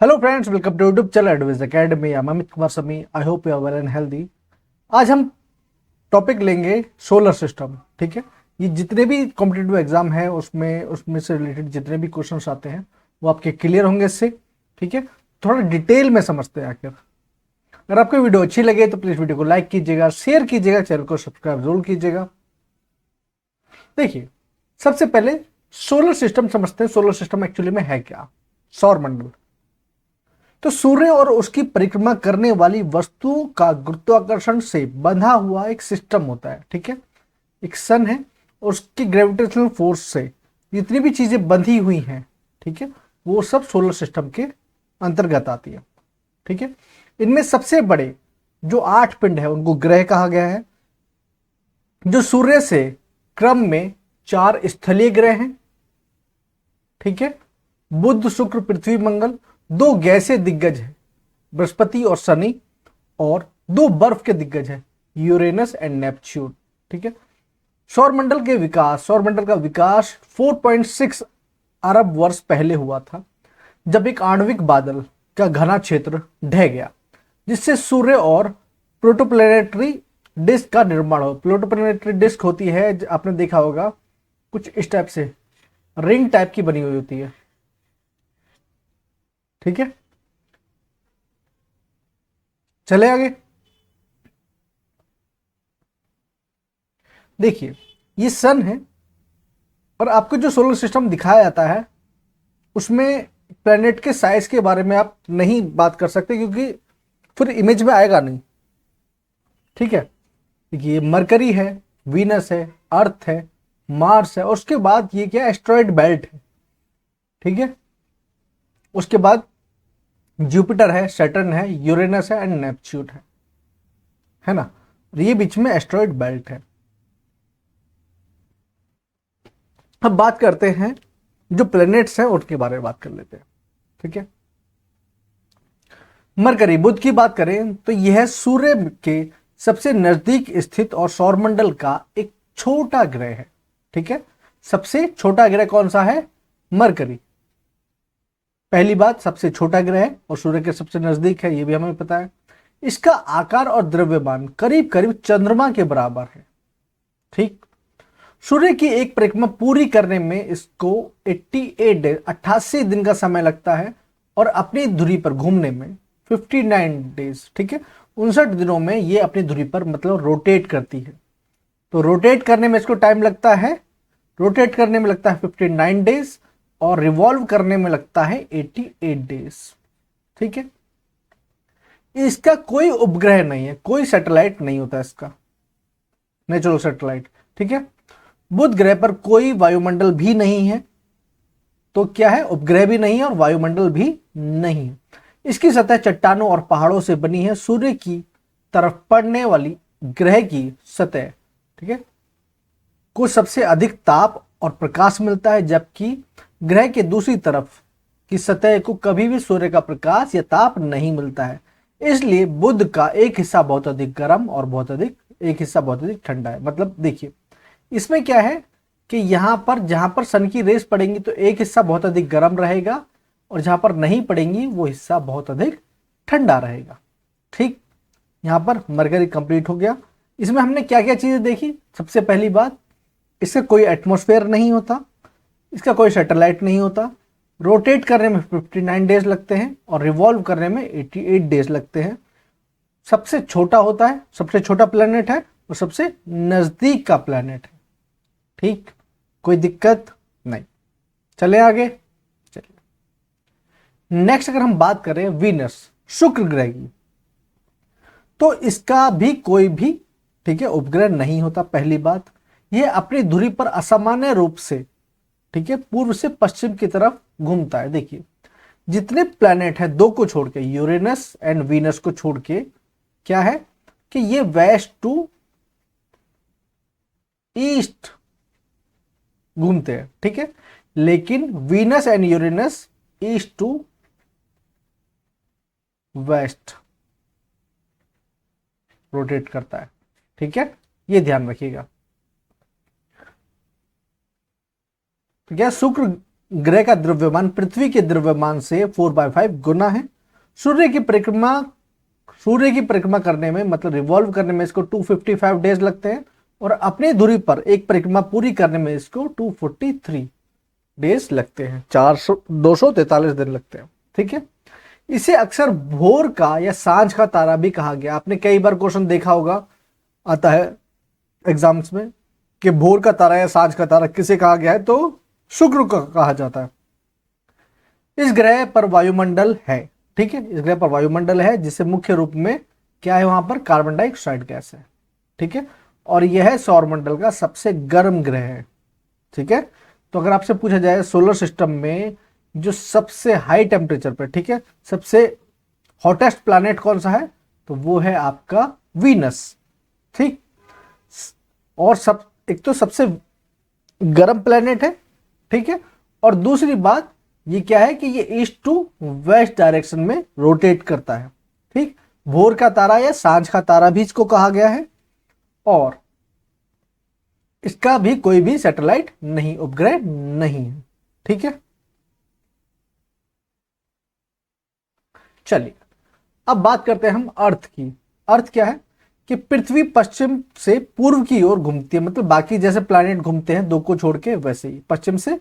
Hello friends, welcome to YouTube channel advice academy. I am Amit Kumar Sami. I hope you are well and healthy. आज हम topic लेंगे solar system. ठीक है, ये जितने भी कॉम्पिटिटिव एग्जाम है उसमें से रिलेटेड जितने भी क्वेश्चंस आते हैं वो आपके क्लियर होंगे इससे। ठीक है, थोड़ा डिटेल में समझते हैं आखिर। अगर आपको वीडियो अच्छी लगे तो प्लीज वीडियो को लाइक कीजिएगा, शेयर कीजिएगा, चैनल को सब्सक्राइब जरूर कीजिएगा। देखिए, सबसे पहले सोलर सिस्टम समझते हैं। सोलर सिस्टम एक्चुअली में है क्या? सौर मंडल। तो सूर्य और उसकी परिक्रमा करने वाली वस्तुओं का गुरुत्वाकर्षण से बंधा हुआ एक सिस्टम होता है। ठीक है, एक सन है और उसकी ग्रेविटेशनल फोर्स से जितनी भी चीजें बंधी हुई हैं, ठीक है, वो सब सोलर सिस्टम के अंतर्गत आती है। ठीक है, इनमें सबसे बड़े जो 8 पिंड है उनको ग्रह कहा गया है, जो सूर्य से क्रम में 4 स्थलीय ग्रह हैं। ठीक है, बुध, शुक्र, पृथ्वी, मंगल। 2 गैसीय दिग्गज है, बृहस्पति और शनि। और 2 बर्फ के दिग्गज है, यूरेनस एंड नेपच्यून। ठीक है, सौरमंडल का विकास 4.6 अरब वर्ष पहले हुआ था, जब एक आणविक बादल का घना क्षेत्र ढह गया, जिससे सूर्य और प्रोटोप्लैनेटरी डिस्क का निर्माण हो। प्रोटोप्लैनेटरी डिस्क होती है, आपने देखा होगा, कुछ इस टाइप से रिंग टाइप की बनी हुई होती है। ठीक है, चले आगे। देखिए, ये सन है और आपको जो सोलर सिस्टम दिखाया जाता है उसमें प्लेनेट के साइज के बारे में आप नहीं बात कर सकते, क्योंकि फिर इमेज में आएगा नहीं। ठीक है, देखिए, ये मरकरी है, वीनस है, अर्थ है, मार्स है, और उसके बाद ये क्या, एस्ट्रॉयड बेल्ट है। ठीक है, उसके बाद जुपिटर है, सैटर्न है, यूरेनस है एंड नेपच्यून है ना। और ये बीच में एस्ट्रॉयड बेल्ट है। अब बात करते हैं जो प्लैनेट्स हैं उनके बारे में बात कर लेते हैं। ठीक है, मरकरी, बुध की बात करें तो यह सूर्य के सबसे नजदीक स्थित और सौरमंडल का एक छोटा ग्रह है। ठीक है, सबसे छोटा ग्रह कौन सा है? मरकरी। पहली बात, सबसे छोटा ग्रह है और सूर्य के सबसे नजदीक है, यह भी हमें पता है। इसका आकार और द्रव्यमान करीब करीब चंद्रमा के बराबर है। ठीक, सूर्य की एक परिक्रमा पूरी करने में इसको 88 दिन का समय लगता है और अपनी धुरी पर घूमने में 59 डेज। ठीक है, 59 दिनों में ये अपनी धुरी पर मतलब रोटेट करती है। तो रोटेट करने में इसको टाइम लगता है, रोटेट करने में लगता है 59 डेज और रिवॉल्व करने में लगता है 88 डेज। ठीक है, इसका कोई उपग्रह नहीं है, कोई सैटेलाइट नहीं होता इसका, नेचुरल सैटेलाइट। ठीक है, बुध ग्रह पर कोई वायुमंडल भी नहीं है, तो क्या है, उपग्रह भी नहीं है और वायुमंडल भी नहीं है। इसकी सतह चट्टानों और पहाड़ों से बनी है। सूर्य की तरफ पड़ने वाली ग्रह की सतह, ठीक है, को सबसे अधिक ताप और प्रकाश मिलता है, जबकि ग्रह के दूसरी तरफ की सतह को कभी भी सूर्य का प्रकाश या ताप नहीं मिलता है। इसलिए बुध का एक हिस्सा बहुत अधिक गर्म और एक हिस्सा बहुत अधिक ठंडा है। मतलब देखिए, इसमें क्या है कि यहां पर जहां पर सन की रेस पड़ेंगी तो एक हिस्सा बहुत अधिक गर्म रहेगा और जहां पर नहीं पड़ेंगी वो हिस्सा बहुत अधिक ठंडा रहेगा। ठीक, यहां पर मरकरी कंप्लीट हो गया। इसमें हमने क्या क्या चीजें देखी? सबसे पहली बात, इसका कोई एटमॉस्फेयर नहीं होता, इसका कोई सैटेलाइट नहीं होता, रोटेट करने में 59 डेज लगते हैं और रिवॉल्व करने में 88 डेज लगते हैं। सबसे छोटा होता है, सबसे छोटा प्लेनेट है और सबसे नजदीक का प्लेनेट है। ठीक, कोई दिक्कत नहीं। चले आगे। चलिए नेक्स्ट, अगर हम बात करें वीनस, शुक्र ग्रह की, तो इसका भी कोई भी, ठीक है, उपग्रह नहीं होता। पहली बात, यह अपनी धुरी पर असामान्य रूप से, ठीक है, पूर्व से पश्चिम की तरफ घूमता है। देखिए, जितने प्लैनेट है, 2 को छोड़ के, यूरेनस एंड वीनस को छोड़ के, क्या है कि ये वेस्ट टू ईस्ट घूमते हैं। ठीक है, लेकिन Venus and Uranus east to west rotate करता है। ठीक है, ये ध्यान रखिएगा। तो क्या, शुक्र ग्रह का द्रव्यमान पृथ्वी के द्रव्यमान से 4/5 गुना है। सूर्य की परिक्रमा करने में, मतलब रिवॉल्व करने में इसको 255 डेज लगते हैं, और अपनी दूरी पर एक परिक्रमा पूरी करने में इसको 243 डेज लगते हैं, 243 दिन लगते हैं। ठीक है, इसे अक्सर भोर का या सांझ का तारा भी कहा गया। आपने कई बार क्वेश्चन देखा होगा, आता है एग्जाम्स में, कि भोर का तारा या सांझ का तारा किसे कहा गया है, तो शुक्र को कहा जाता है। इस ग्रह पर वायुमंडल है। ठीक है, इस ग्रह पर वायुमंडल है, जिसे मुख्य रूप में क्या है, वहां पर कार्बन डाइऑक्साइड गैस है। ठीक है, और यह सौरमंडल का सबसे गर्म ग्रह है। ठीक है, तो अगर आपसे पूछा जाए सोलर सिस्टम में जो सबसे हाई टेम्परेचर पे, ठीक है, सबसे हॉटेस्ट प्लैनेट कौन सा है, तो वो है आपका वीनस। ठीक, और एक तो सबसे गर्म प्लैनेट है। ठीक है, और दूसरी बात ये क्या है कि ये ईस्ट टू वेस्ट डायरेक्शन में रोटेट करता है। ठीक, भोर का तारा या सांझ का तारा भी इसको कहा गया है, और इसका भी कोई भी सैटेलाइट नहीं, उपग्रह नहीं है। ठीक है, चलिए अब बात करते हैं हम अर्थ की। अर्थ क्या है कि पृथ्वी पश्चिम से पूर्व की ओर घूमती है, मतलब बाकी जैसे प्लैनेट घूमते हैं दो को छोड़ के, वैसे ही पश्चिम से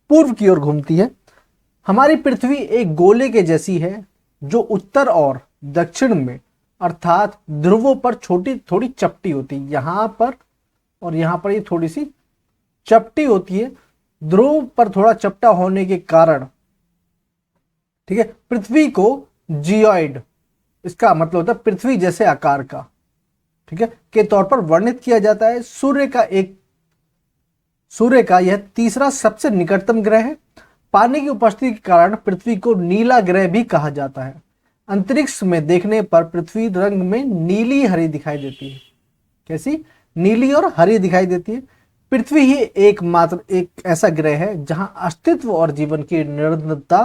पूर्व की ओर घूमती है। हमारी पृथ्वी एक गोले के जैसी है, जो उत्तर और दक्षिण में अर्थात ध्रुवों पर छोटी थोड़ी चपटी होती है, यहां पर और यहां पर ये थोड़ी सी चपटी होती है। ध्रुव पर थोड़ा चपटा होने के कारण, ठीक है, पृथ्वी को जियोइड, इसका मतलब होता है पृथ्वी जैसे आकार का, ठीक है, के तौर पर वर्णित किया जाता है। सूर्य का यह तीसरा सबसे निकटतम ग्रह है। पानी की उपस्थिति के कारण पृथ्वी को नीला ग्रह भी कहा जाता है। अंतरिक्ष में देखने पर पृथ्वी रंग में नीली हरी दिखाई देती है। कैसी? नीली और हरी दिखाई देती है। पृथ्वी ही एकमात्र एक ऐसा ग्रह है जहां अस्तित्व और जीवन की निरंतरता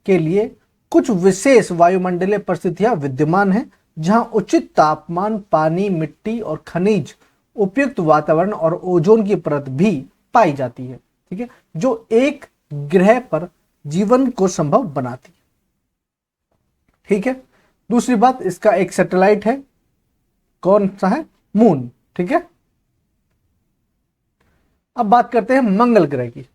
के लिए कुछ विशेष वायुमंडलीय परिस्थितियां विद्यमान हैं, जहां उचित तापमान, पानी, मिट्टी और खनिज, उपयुक्त वातावरण और ओजोन की परत भी पाई जाती है। ठीक है, जो एक ग्रह पर जीवन को संभव बनाती है। ठीक है, दूसरी बात, इसका एक सैटेलाइट है। कौन सा है? मून। ठीक है, अब बात करते हैं मंगल ग्रह की।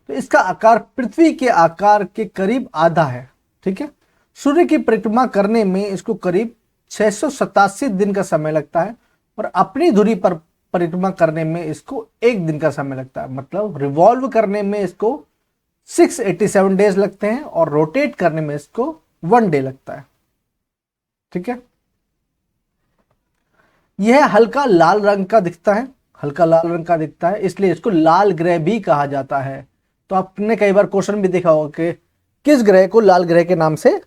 तो इसका आकार पृथ्वी के आकार के करीब आधा है। ठीक है, सूर्य की परिक्रमा करने में इसको करीब 687 दिन का समय लगता है, और अपनी धुरी पर परिक्रमा करने में इसको 1 दिन का समय लगता है। मतलब रिवॉल्व करने में इसको 687 डेज लगते हैं, और रोटेट करने में इसको 1 डे लगता है। ठीक है, यह हल्का लाल रंग का दिखता है, हल्का लाल रंग का दिखता है, इसलिए इसको लाल ग्रह भी कहा जाता है। तो आपने कई बार क्वेश्चन भी देखा होगा कि किस ग्रह को लाल ग्रह के नाम से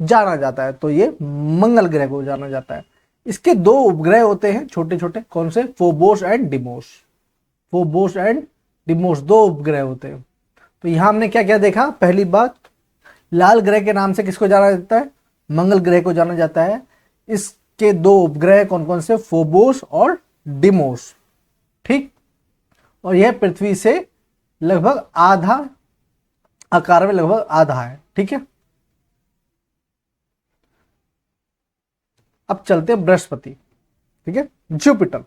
जाना जाता है, तो ये मंगल ग्रह को जाना जाता है। इसके 2 उपग्रह होते हैं छोटे छोटे। कौन से? Phobos and Deimos. Phobos and Deimos 2 उपग्रह होते हैं। तो यहां हमने क्या क्या देखा? पहली बात, लाल ग्रह के नाम से किसको जाना जाता है? मंगल ग्रह को जाना जाता है। इसके 2 उपग्रह कौन कौन से? फोबोस और डिमोस। ठीक, और यह पृथ्वी से लगभग आधा, आकार में लगभग आधा है। ठीक है, अब चलते हैं बृहस्पति। ठीक है, जुपिटर।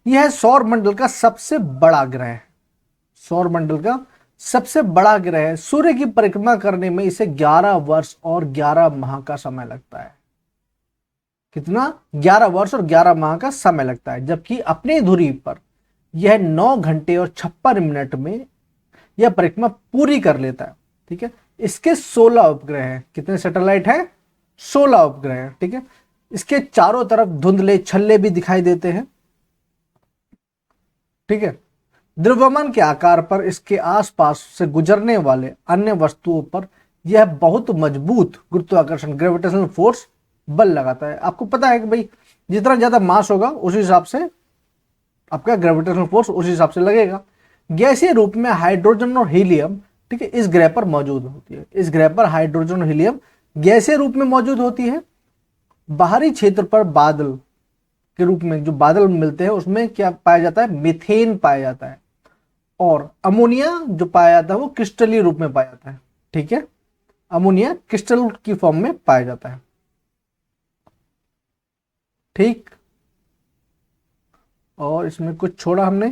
यह सौर मंडल का सबसे बड़ा ग्रह है। सौर मंडल का सबसे बड़ा ग्रह है। सूर्य की परिक्रमा करने में इसे 11 वर्ष और 11 माह का समय लगता है। कितना? 11 वर्ष और 11 माह का समय लगता है। जबकि अपनी धुरी पर यह 9 घंटे और 56 मिनट में यह परिक्रमा पूरी कर लेता है। ठीक है, इसके 16 उपग्रह हैं। कितने सैटेलाइट हैं? 16 उपग्रह हैं। ठीक है, इसके चारों तरफ धुंधले छल्ले भी दिखाई देते हैं। ठीक है, द्रव्यमान के आकार पर इसके आसपास से गुजरने वाले अन्य वस्तुओं पर यह बहुत मजबूत गुरुत्वाकर्षण, ग्रेविटेशनल फोर्स बल लगाता है। आपको पता है कि भाई जितना ज्यादा मास होगा उस हिसाब से आपका ग्रेविटेशनल फोर्स उस हिसाब से लगेगा। गैसीय रूप में हाइड्रोजन और हीलियम, ठीक है, इस ग्रह पर मौजूद होती है। इस ग्रह पर हाइड्रोजन और हीलियम गैसीय रूप में मौजूद होती है। बाहरी क्षेत्र पर बादल के रूप में जो बादल मिलते हैं उसमें क्या पाया जाता है, मीथेन पाया जाता है, और अमोनिया जो पाया जाता है वो क्रिस्टलीय रूप में पाया जाता है। ठीक है, अमोनिया क्रिस्टल की फॉर्म में पाया जाता है। ठीक, और इसमें कुछ छोड़ा हमने,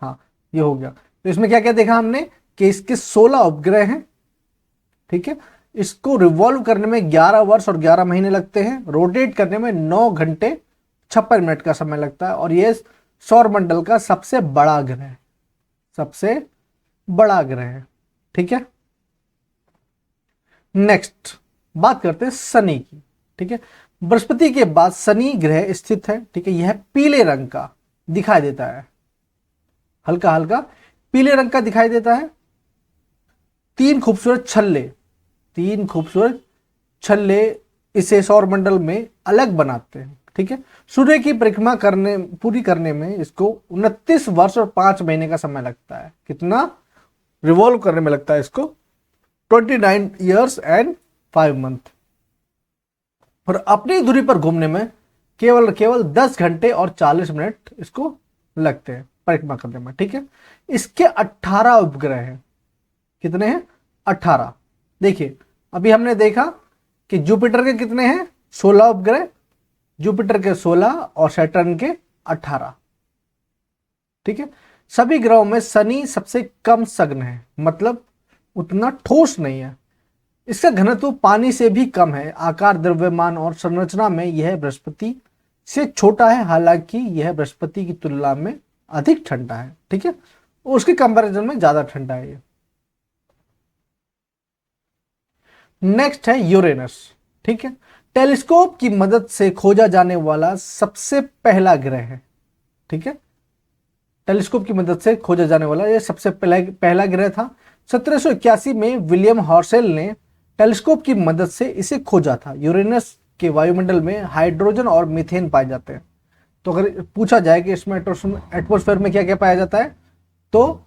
हाँ ये हो गया। तो इसमें क्या क्या देखा हमने कि इसके 16 उपग्रह हैं। ठीक है, इसको रिवॉल्व करने में 11 वर्ष और 11 महीने लगते हैं, रोटेट करने में 9 घंटे 56 मिनट का समय लगता है, और ये सौर मंडल का सबसे बड़ा ग्रह है, सबसे बड़ा ग्रह है। ठीक है, नेक्स्ट बात करते हैं शनि की। ठीक है, बृहस्पति के बाद शनि ग्रह स्थित है। ठीक है, यह पीले रंग का दिखाई देता है, हल्का हल्का पीले रंग का दिखाई देता है। तीन खूबसूरत छल्ले इसे सौर मंडल में अलग बनाते हैं। ठीक है, सूर्य की परिक्रमा पूरी करने में इसको 29 वर्ष और 5 महीने का समय लगता है। कितना रिवॉल्व करने में लगता है इसको? 29 ईयर्स एंड 5 मंथ। और अपनी दूरी पर घूमने में केवल 10 घंटे और 40 मिनट इसको लगते हैं परिक्रमा करने में। ठीक है, इसके 18 उपग्रह हैं। कितने हैं? 18। देखिए, अभी हमने देखा कि जुपिटर के कितने हैं? 16 उपग्रह, जुपिटर के 16 और सैटर्न के 18। ठीक है, सभी ग्रहों में शनि सबसे कम सघन है, मतलब उतना ठोस नहीं है। इसका घनत्व पानी से भी कम है। आकार, द्रव्यमान और संरचना में यह बृहस्पति से छोटा है, हालांकि यह बृहस्पति की तुलना में अधिक ठंडा है। ठीक है, उसके कंपैरिजन में ज्यादा ठंडा है ये। नेक्स्ट है यूरेनस। ठीक है, टेलीस्कोप की मदद से खोजा जाने वाला सबसे पहला ग्रह है। ठीक है, टेलीस्कोप की मदद से खोजा जाने वाला यह सबसे पहला ग्रह था। 1781 में विलियम हॉर्सेल ने टेलीस्कोप की मदद से इसे खोजा था। यूरेनस के वायुमंडल में हाइड्रोजन और मीथेन पाए जाते हैं। तो अगर पूछा जाए कि इसमें एटमॉस्फेयर में क्या क्या पाया जाता है, तो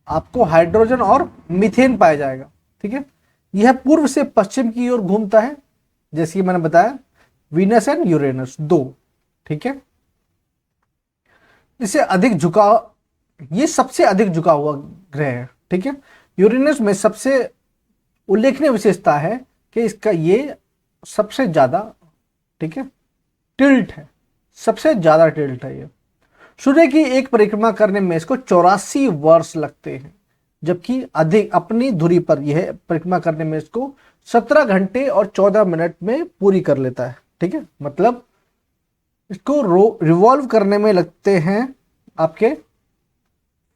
आपको हाइड्रोजन और मीथेन पाया जाएगा। ठीक है, यह पूर्व से पश्चिम की ओर घूमता है, जैसे कि मैंने बताया वीनस एंड यूरेनस 2। ठीक है, इसे अधिक झुकाव, ये सबसे अधिक झुका हुआ ग्रह है। ठीक है, यूरेनस में सबसे उल्लेखनीय विशेषता है कि इसका ये सबसे ज्यादा, ठीक है, टिल्ट है, सबसे ज्यादा टिल्ट है ये। सूर्य की एक परिक्रमा करने में इसको 84 वर्ष लगते हैं, जबकि अधिक अपनी धुरी पर यह परिक्रमा करने में इसको 17 घंटे और 14 मिनट में पूरी कर लेता है। ठीक है, मतलब इसको रिवॉल्व करने में लगते हैं आपके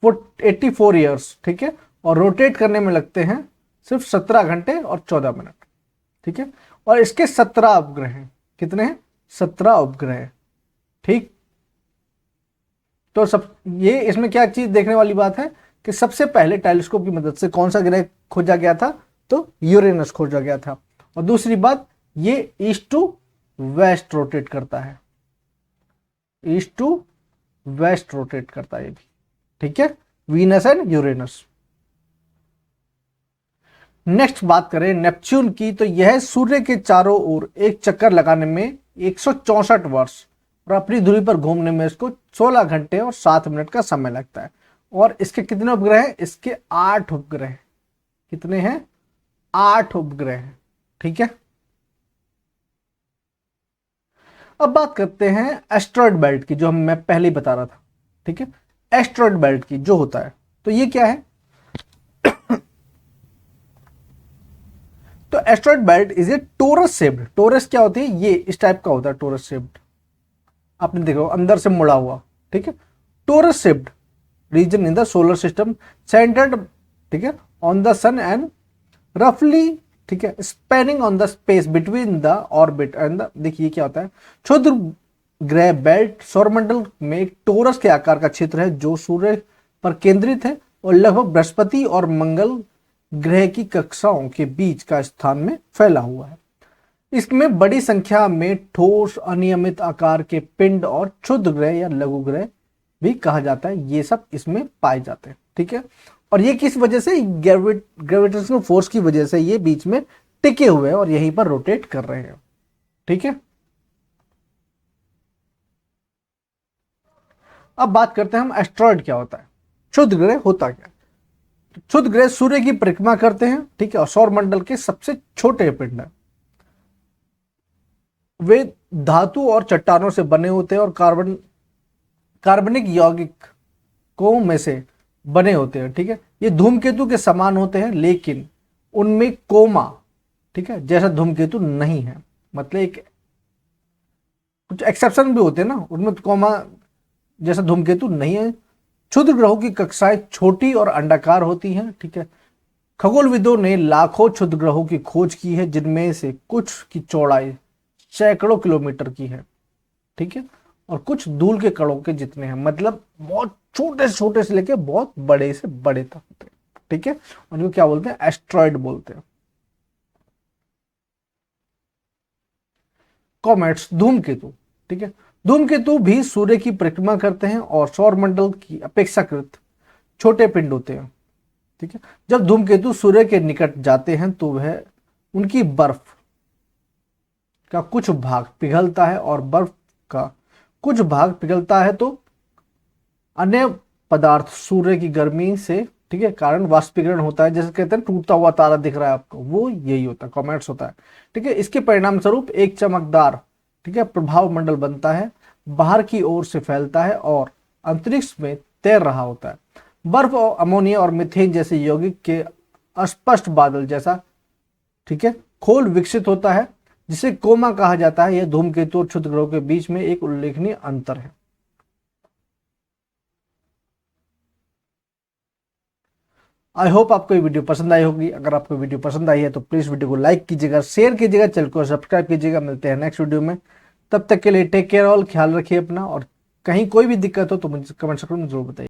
84 ईयर्स। ठीक है, और रोटेट करने में लगते हैं सिर्फ 17 घंटे और 14 मिनट। ठीक है, और इसके 17 उपग्रह हैं। कितने हैं? 17 उपग्रह। ठीक, तो सब ये इसमें क्या चीज देखने वाली बात है कि सबसे पहले टेलीस्कोप की मदद से कौन सा ग्रह खोजा गया था? तो यूरेनस खोजा गया था। और दूसरी बात, ये ईस्ट टू वेस्ट रोटेट करता है, ईस्ट टू वेस्ट रोटेट करता है ये भी। ठीक है, वीनस एंड यूरेनस। नेक्स्ट बात करें नेपच्यून की, तो यह सूर्य के चारों ओर एक चक्कर लगाने में 164 वर्ष और अपनी धुरी पर घूमने में इसको 16 घंटे और 7 मिनट का समय लगता है। और इसके कितने उपग्रह हैं? इसके 8 उपग्रह। कितने हैं? 8 उपग्रह हैं। ठीक है, अब बात करते हैं एस्ट्रॉयड बेल्ट की, जो मैं पहले ही बता रहा था। ठीक है, एस्ट्रॉयड बेल्ट की जो होता है, तो ये क्या है? तो asteroid belt is a torus shaped. Torus क्या होती है? ये इस टाइप का होता है टोरस शेप्ड, आपने देखो अंदर से मुड़ा हुआ। ठीक है, torus shaped region in the solar system centred, ठीक है, ऑन द सन एंड रफली, ठीक है, spanning on the space between the orbit and the, देखिए क्या होता है, क्षुद्र ग्रह बेल्ट सौरमंडल में एक टोरस के आकार का क्षेत्र है जो सूर्य पर केंद्रित है और लगभग बृहस्पति और मंगल ग्रह की कक्षाओं के बीच का स्थान में फैला हुआ है। इसमें बड़ी संख्या में ठोस अनियमित आकार के पिंड और क्षुद्र ग्रह या लघु ग्रह भी कहा जाता है, ये सब इसमें पाए जाते हैं। ठीक है, और ये किस वजह से? ग्रेविटेशनल फोर्स की वजह से ये बीच में टिके हुए हैं और यहीं पर रोटेट कर रहे हैं। ठीक है, अब बात करते हैं हम एस्ट्रॉयड क्या होता है, क्षुद्र ग्रह होता क्या है। तो क्षुद्र ग्रह सूर्य की परिक्रमा करते हैं, ठीक है, और सौरमंडल के सबसे छोटे पिंड है। वे धातु और चट्टानों से बने होते हैं और कार्बनिक यौगिकों में से बने होते हैं, ठीक है। ये धूमकेतु के समान होते हैं, लेकिन उनमें कोमा, ठीक है, जैसा धूमकेतु नहीं है। मतलब एक कुछ एक्सेप्शन भी होते हैं ना, उनमें तो कोमा जैसा धूमकेतु नहीं है। क्षुद्र ग्रहों की कक्षाएं छोटी और अंडाकार होती हैं, ठीक है। खगोलविदों ने लाखों क्षुद्र ग्रहों की खोज की है, जिनमें से कुछ की चौड़ाई सैकड़ों किलोमीटर की है, ठीक है, और कुछ धूल के कणों के जितने हैं। मतलब बहुत छोटे से लेके बहुत बड़े से बड़े तक होते हैं, ठीक है। उनको क्या बोलते हैं, एस्ट्रॉयड बोलते हैं। कॉमेट्स, धूमकेतु, ठीक है। धूमकेतु भी सूर्य की परिक्रमा करते हैं और सौरमंडल की अपेक्षाकृत छोटे पिंड होते हैं, ठीक है। जब धूमकेतु सूर्य के निकट जाते हैं तो वह उनकी बर्फ का कुछ भाग पिघलता है, और बर्फ का कुछ भाग पिघलता है तो अन्य पदार्थ सूर्य की गर्मी से, ठीक है, कारण वाष्पीकरण होता है। जैसे कहते हैं टूटता हुआ तारा दिख रहा है आपको, वो यही होता है, कॉमेट्स होता है, ठीक है। इसके परिणाम स्वरूप एक चमकदार, ठीक है, प्रभाव मंडल बनता है, बाहर की ओर से फैलता है और अंतरिक्ष में तैर रहा होता है। बर्फ और अमोनिया और मीथेन जैसे यौगिक के अस्पष्ट बादल जैसा, ठीक है, खोल विकसित होता है, जिसे कोमा कहा जाता है। यह धूमकेतु और क्षुद्र ग्रहों के बीच में एक उल्लेखनीय अंतर है। आई होप आपको ये वीडियो पसंद आई होगी। अगर आपको वीडियो पसंद आई है तो प्लीज वीडियो को लाइक कीजिएगा, शेयर कीजिएगा, चैनल को सब्सक्राइब कीजिएगा। मिलते हैं नेक्स्ट वीडियो में, तब तक के लिए टेक केयर ऑल, ख्याल रखिए अपना, और कहीं कोई भी दिक्कत हो तो मुझे कमेंट सेक्शन में जरूर बताइए।